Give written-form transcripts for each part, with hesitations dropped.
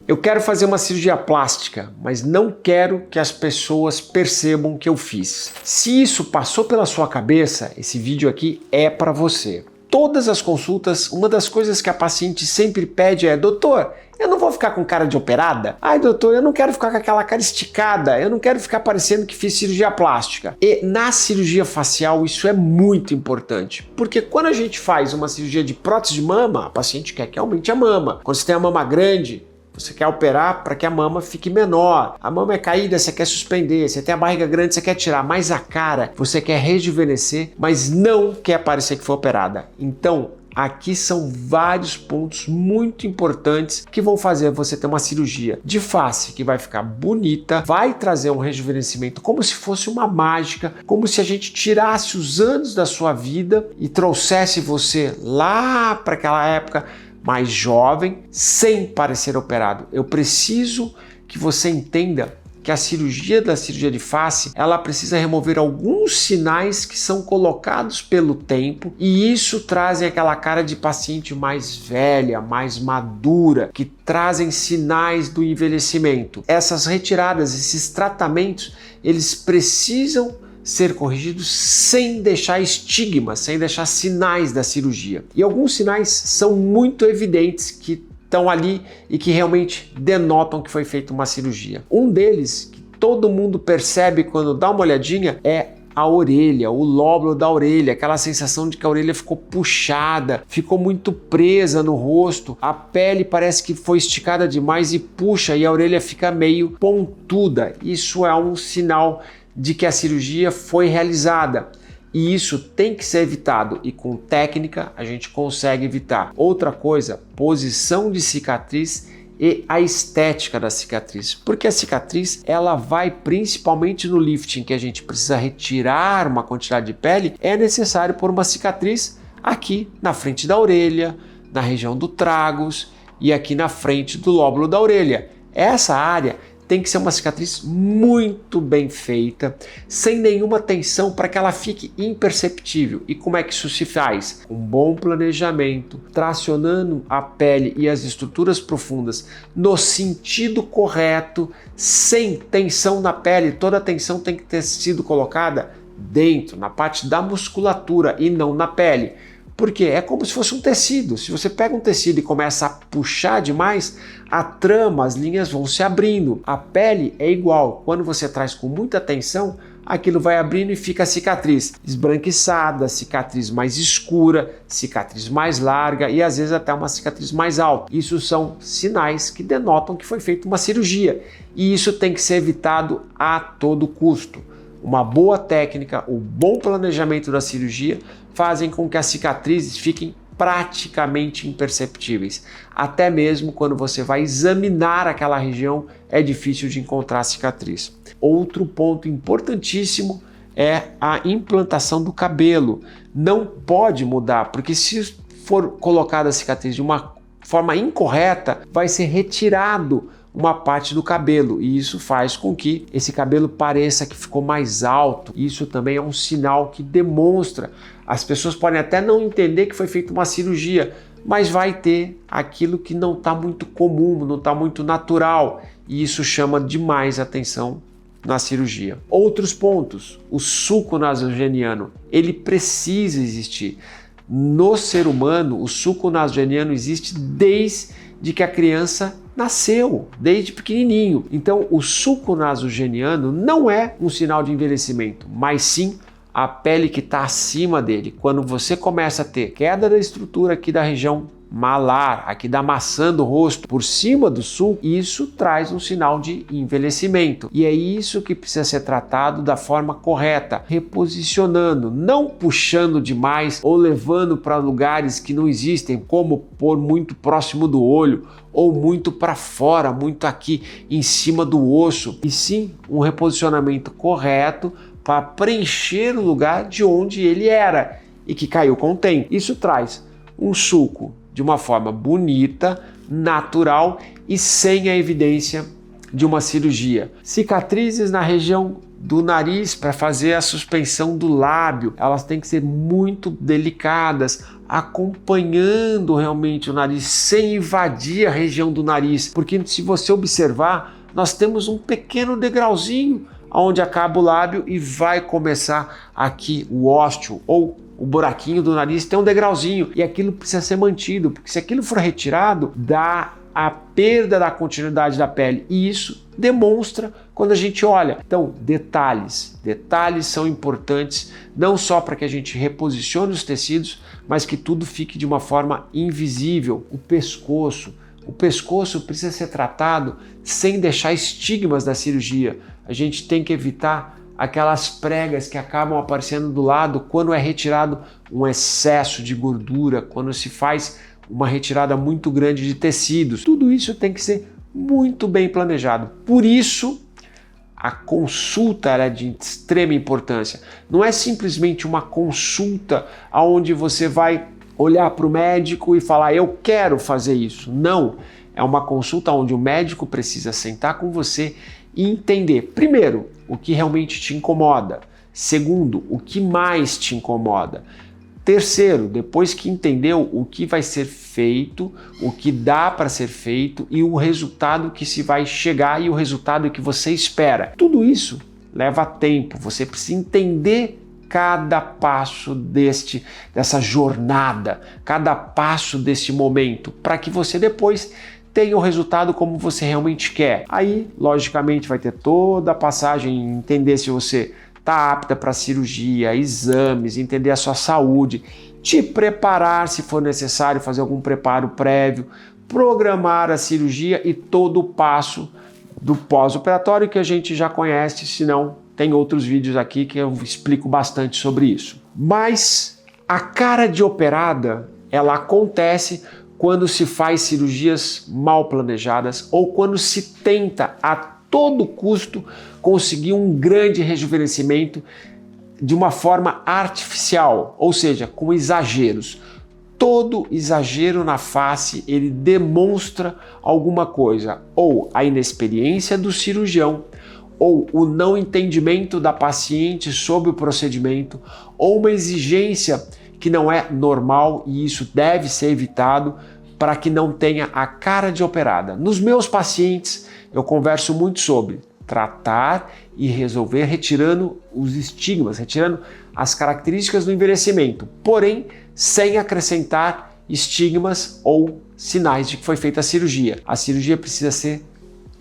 Eu quero fazer uma cirurgia plástica, mas não quero que as pessoas percebam que eu fiz. Se isso passou pela sua cabeça, esse vídeo aqui é para você. Todas as consultas, uma das coisas que a paciente sempre pede é: doutor, eu não vou ficar com cara de operada? Ai, doutor, eu não quero ficar com aquela cara esticada, eu não quero ficar parecendo que fiz cirurgia plástica. E na cirurgia facial isso é muito importante, porque quando a gente faz uma cirurgia de prótese de mama, a paciente quer que aumente a mama. Quando você tem a mama grande, você quer operar para que a mama fique menor. A mama é caída, você quer suspender. Você tem a barriga grande, você quer tirar. Mas a cara, você quer rejuvenescer, mas não quer parecer que foi operada. Então, aqui são vários pontos muito importantes que vão fazer você ter uma cirurgia de face que vai ficar bonita, vai trazer um rejuvenescimento como se fosse uma mágica, como se a gente tirasse os anos da sua vida e trouxesse você lá para aquela época mais jovem, sem parecer operado. Eu preciso que você entenda que a cirurgia de face, ela precisa remover alguns sinais que são colocados pelo tempo, e isso traz aquela cara de paciente mais velha, mais madura, que trazem sinais do envelhecimento. Essas retiradas, esses tratamentos, eles precisam ser corrigidos sem deixar estigmas, sem deixar sinais da cirurgia. E alguns sinais são muito evidentes que estão ali e que realmente denotam que foi feita uma cirurgia. Um deles, que todo mundo percebe quando dá uma olhadinha, é a orelha, o lóbulo da orelha, aquela sensação de que a orelha ficou puxada, ficou muito presa no rosto, a pele parece que foi esticada demais e puxa, e a orelha fica meio pontuda. Isso é um sinal de que a cirurgia foi realizada, e isso tem que ser evitado, e com técnica a gente consegue evitar. Outra coisa, posição de cicatriz e a estética da cicatriz, porque a cicatriz ela vai principalmente no lifting, que a gente precisa retirar uma quantidade de pele. É necessário pôr uma cicatriz aqui na frente da orelha, na região do tragus e aqui na frente do lóbulo da orelha. Essa área tem que ser uma cicatriz muito bem feita, sem nenhuma tensão, para que ela fique imperceptível. E como é que isso se faz? Com um bom planejamento, tracionando a pele e as estruturas profundas no sentido correto, sem tensão na pele. Toda a tensão tem que ter sido colocada dentro, na parte da musculatura e não na pele. Porque é como se fosse um tecido. Se você pega um tecido e começa a puxar demais, a trama, as linhas vão se abrindo. A pele é igual. Quando você traz com muita tensão, aquilo vai abrindo e fica a cicatriz esbranquiçada, cicatriz mais escura, cicatriz mais larga e às vezes até uma cicatriz mais alta. Isso são sinais que denotam que foi feita uma cirurgia, e isso tem que ser evitado a todo custo. Uma boa técnica, o bom planejamento da cirurgia fazem com que as cicatrizes fiquem praticamente imperceptíveis. Até mesmo quando você vai examinar aquela região, é difícil de encontrar a cicatriz. Outro ponto importantíssimo é a implantação do cabelo. Não pode mudar, porque se for colocada a cicatriz de uma forma incorreta, vai ser retirado uma parte do cabelo, e isso faz com que esse cabelo pareça que ficou mais alto. Isso também é um sinal que demonstra. As pessoas podem até não entender que foi feita uma cirurgia, mas vai ter aquilo que não está muito comum, não está muito natural, e isso chama demais atenção na cirurgia. Outros pontos: o sulco nasogeniano, ele precisa existir. No ser humano, o sulco nasogeniano existe desde que a criança nasceu, desde pequenininho. Então, o sulco nasogeniano não é um sinal de envelhecimento, mas sim a pele que está acima dele. Quando você começa a ter queda da estrutura aqui da região malar, aqui da maçã do rosto, por cima do sulco, isso traz um sinal de envelhecimento. E é isso que precisa ser tratado da forma correta, reposicionando, não puxando demais ou levando para lugares que não existem, como pôr muito próximo do olho ou muito para fora, muito aqui em cima do osso, e sim um reposicionamento correto para preencher o lugar de onde ele era e que caiu com o tempo. Isso traz um sulco de uma forma bonita, natural e sem a evidência de uma cirurgia. Cicatrizes na região do nariz para fazer a suspensão do lábio. Elas têm que ser muito delicadas, acompanhando realmente o nariz, sem invadir a região do nariz, porque se você observar, nós temos um pequeno degrauzinho onde acaba o lábio e vai começar aqui o ósteo ou o buraquinho do nariz, tem um degrauzinho e aquilo precisa ser mantido, porque se aquilo for retirado, dá a perda da continuidade da pele e isso demonstra quando a gente olha. Então, detalhes são importantes, não só para que a gente reposicione os tecidos, mas que tudo fique de uma forma invisível. O pescoço precisa ser tratado sem deixar estigmas da cirurgia. A gente tem que evitar aquelas pregas que acabam aparecendo do lado quando é retirado um excesso de gordura, quando se faz uma retirada muito grande de tecidos. Tudo isso tem que ser muito bem planejado. Por isso, a consulta é de extrema importância. Não é simplesmente uma consulta onde você vai olhar para o médico e falar, eu quero fazer isso. Não, é uma consulta onde o médico precisa sentar com você e entender, primeiro, o que realmente te incomoda. Segundo, o que mais te incomoda. Terceiro, depois que entendeu o que vai ser feito, o que dá para ser feito e o resultado que se vai chegar e o resultado que você espera. Tudo isso leva tempo, você precisa entender cada passo dessa jornada, cada passo desse momento, para que você depois tenha o resultado como você realmente quer. Aí, logicamente, vai ter toda a passagem em entender se você está apta para cirurgia, exames, entender a sua saúde, te preparar se for necessário, fazer algum preparo prévio, programar a cirurgia e todo o passo do pós-operatório que a gente já conhece, se não, tem outros vídeos aqui que eu explico bastante sobre isso. Mas a cara de operada, ela acontece quando se faz cirurgias mal planejadas ou quando se tenta a todo custo conseguir um grande rejuvenescimento de uma forma artificial, ou seja, com exageros. Todo exagero na face, ele demonstra alguma coisa, ou a inexperiência do cirurgião, ou o não entendimento da paciente sobre o procedimento, ou uma exigência que não é normal e isso deve ser evitado para que não tenha a cara de operada. Nos meus pacientes, eu converso muito sobre tratar e resolver retirando os estigmas, retirando as características do envelhecimento, porém sem acrescentar estigmas ou sinais de que foi feita a cirurgia. A cirurgia precisa ser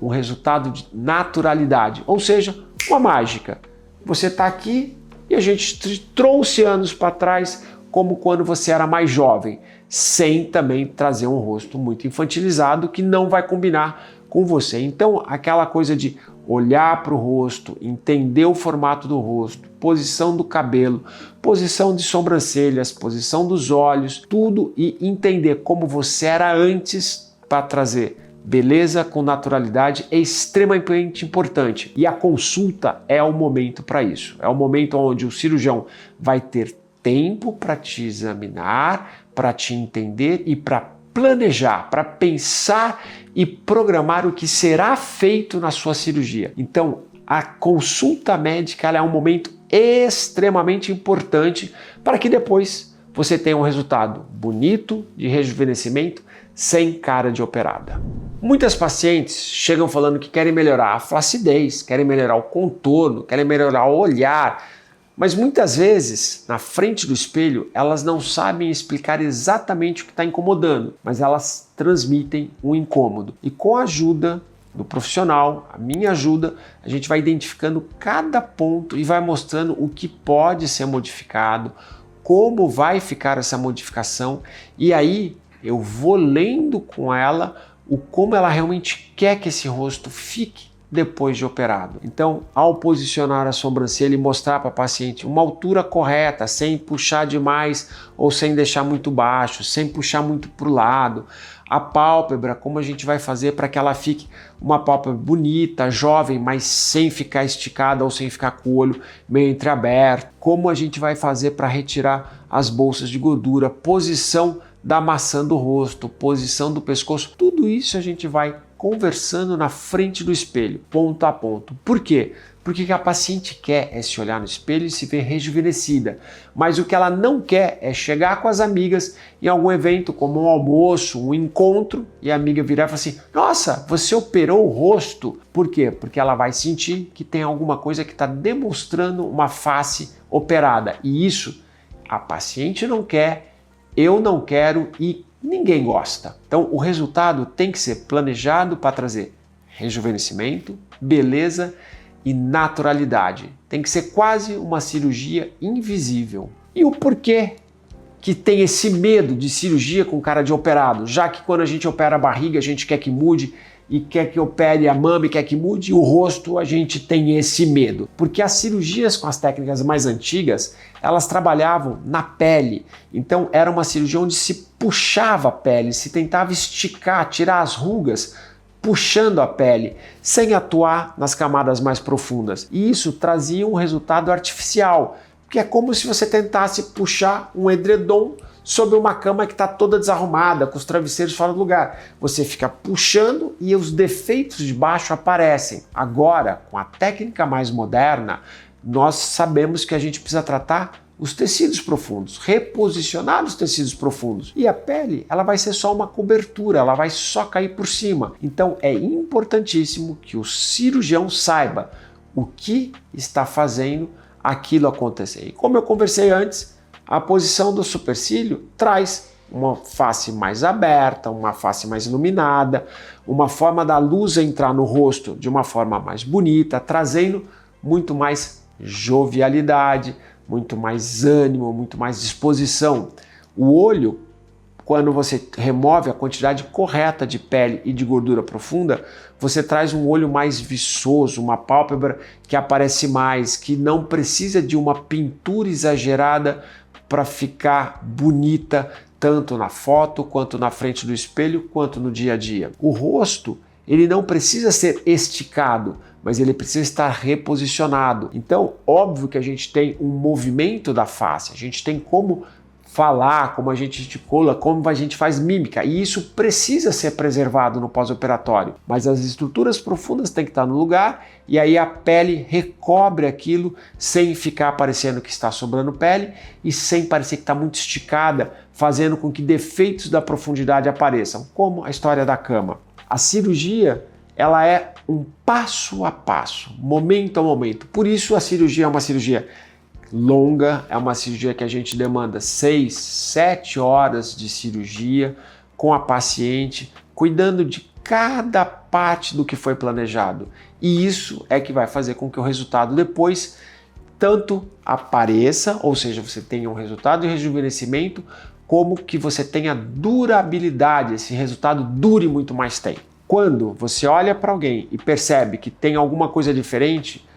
um resultado de naturalidade, ou seja, uma mágica. Você está aqui e a gente te trouxe anos para trás, como quando você era mais jovem, sem também trazer um rosto muito infantilizado que não vai combinar com você. Então, aquela coisa de olhar para o rosto, entender o formato do rosto, posição do cabelo, posição de sobrancelhas, posição dos olhos, tudo e entender como você era antes para trazer beleza com naturalidade é extremamente importante. E a consulta é o momento para isso. É o momento onde o cirurgião vai ter tempo para te examinar, para te entender e para planejar, para pensar e programar o que será feito na sua cirurgia. Então, a consulta médica ela é um momento extremamente importante para que depois você tenha um resultado bonito de rejuvenescimento sem cara de operada. Muitas pacientes chegam falando que querem melhorar a flacidez, querem melhorar o contorno, querem melhorar o olhar, mas muitas vezes, na frente do espelho, elas não sabem explicar exatamente o que está incomodando, mas elas transmitem um incômodo. E com a ajuda do profissional, a minha ajuda, a gente vai identificando cada ponto e vai mostrando o que pode ser modificado, como vai ficar essa modificação, e aí eu vou lendo com ela o como ela realmente quer que esse rosto fique depois de operado. Então, ao posicionar a sobrancelha e mostrar para a paciente uma altura correta, sem puxar demais ou sem deixar muito baixo, sem puxar muito para o lado, a pálpebra, como a gente vai fazer para que ela fique uma pálpebra bonita, jovem, mas sem ficar esticada ou sem ficar com o olho meio entreaberto, como a gente vai fazer para retirar as bolsas de gordura, posição da maçã do rosto, posição do pescoço, tudo isso a gente vai conversando na frente do espelho, ponto a ponto. Por quê? Porque o que a paciente quer é se olhar no espelho e se ver rejuvenescida. Mas o que ela não quer é chegar com as amigas em algum evento, como um almoço, um encontro, e a amiga virar e falar assim: nossa, você operou o rosto. Por quê? Porque ela vai sentir que tem alguma coisa que está demonstrando uma face operada. E isso a paciente não quer, eu não quero e ninguém gosta. Então o resultado tem que ser planejado para trazer rejuvenescimento, beleza e naturalidade. Tem que ser quase uma cirurgia invisível. E o porquê que tem esse medo de cirurgia com cara de operado? Já que quando a gente opera a barriga, a gente quer que mude, e quer que opere a mama e quer que mude, o rosto a gente tem esse medo. Porque as cirurgias com as técnicas mais antigas, elas trabalhavam na pele. Então era uma cirurgia onde se puxava a pele, se tentava esticar, tirar as rugas, puxando a pele, sem atuar nas camadas mais profundas. E isso trazia um resultado artificial, que é como se você tentasse puxar um edredom sobre uma cama que está toda desarrumada, com os travesseiros fora do lugar. Você fica puxando e os defeitos de baixo aparecem. Agora, com a técnica mais moderna, nós sabemos que a gente precisa tratar os tecidos profundos, reposicionar os tecidos profundos. E a pele, ela vai ser só uma cobertura, ela vai só cair por cima. Então é importantíssimo que o cirurgião saiba o que está fazendo aquilo acontecer. E como eu conversei antes, a posição do supercílio traz uma face mais aberta, uma face mais iluminada, uma forma da luz entrar no rosto de uma forma mais bonita, trazendo muito mais jovialidade, muito mais ânimo, muito mais disposição. O olho, quando você remove a quantidade correta de pele e de gordura profunda, você traz um olho mais viçoso, uma pálpebra que aparece mais, que não precisa de uma pintura exagerada para ficar bonita, tanto na foto, quanto na frente do espelho, quanto no dia a dia. O rosto, ele não precisa ser esticado, mas ele precisa estar reposicionado. Então, óbvio que a gente tem um movimento da face, a gente tem como falar, como a gente gesticula, como a gente faz mímica, e isso precisa ser preservado no pós-operatório. Mas as estruturas profundas têm que estar no lugar, e aí a pele recobre aquilo sem ficar parecendo que está sobrando pele e sem parecer que está muito esticada, fazendo com que defeitos da profundidade apareçam, como a história da cama. A cirurgia, ela é um passo a passo, momento a momento. Por isso a cirurgia é uma cirurgia longa, é uma cirurgia que a gente demanda 6, 7 horas de cirurgia com a paciente, cuidando de cada parte do que foi planejado. E isso é que vai fazer com que o resultado depois tanto apareça, ou seja, você tenha um resultado de rejuvenescimento, como que você tenha durabilidade, esse resultado dure muito mais tempo. Quando você olha para alguém e percebe que tem alguma coisa diferente,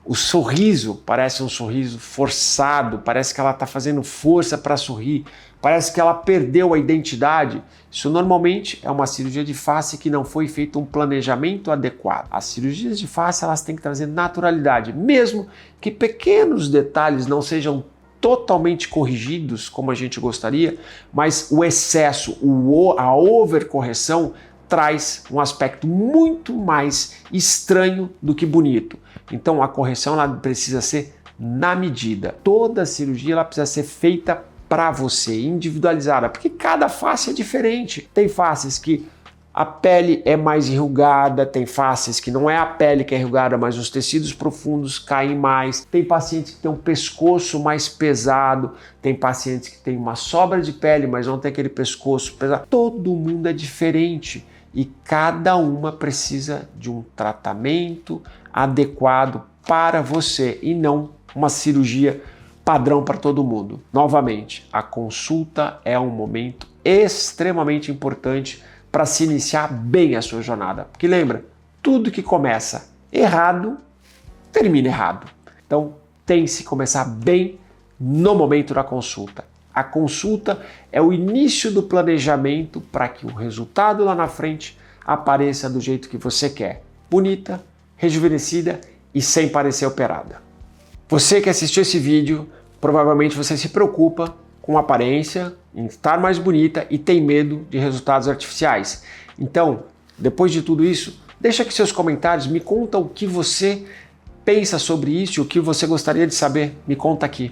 o sorriso parece um sorriso forçado, parece que ela está fazendo força para sorrir, parece que ela perdeu a identidade. Isso normalmente é uma cirurgia de face que não foi feito um planejamento adequado. As cirurgias de face, elas têm que trazer naturalidade, mesmo que pequenos detalhes não sejam totalmente corrigidos como a gente gostaria, mas o excesso, a overcorreção traz um aspecto muito mais estranho do que bonito. Então a correção ela precisa ser na medida. Toda cirurgia ela precisa ser feita para você, individualizada, porque cada face é diferente. Tem faces que a pele é mais enrugada, tem faces que não é a pele que é enrugada, mas os tecidos profundos caem mais. Tem pacientes que têm um pescoço mais pesado, tem pacientes que têm uma sobra de pele, mas não tem aquele pescoço pesado. Todo mundo é diferente e cada uma precisa de um tratamento adequado para você e não uma cirurgia padrão para todo mundo. Novamente, a consulta é um momento extremamente importante para se iniciar bem a sua jornada. Porque lembra, tudo que começa errado, termina errado. Então, tem que se começar bem no momento da consulta. A consulta é o início do planejamento para que o resultado lá na frente apareça do jeito que você quer. Bonita, rejuvenescida e sem parecer operada. Você que assistiu esse vídeo, provavelmente você se preocupa com aparência, em estar mais bonita e tem medo de resultados artificiais. Então, depois de tudo isso, deixa aqui seus comentários, me conta o que você pensa sobre isso e o que você gostaria de saber? Me conta aqui.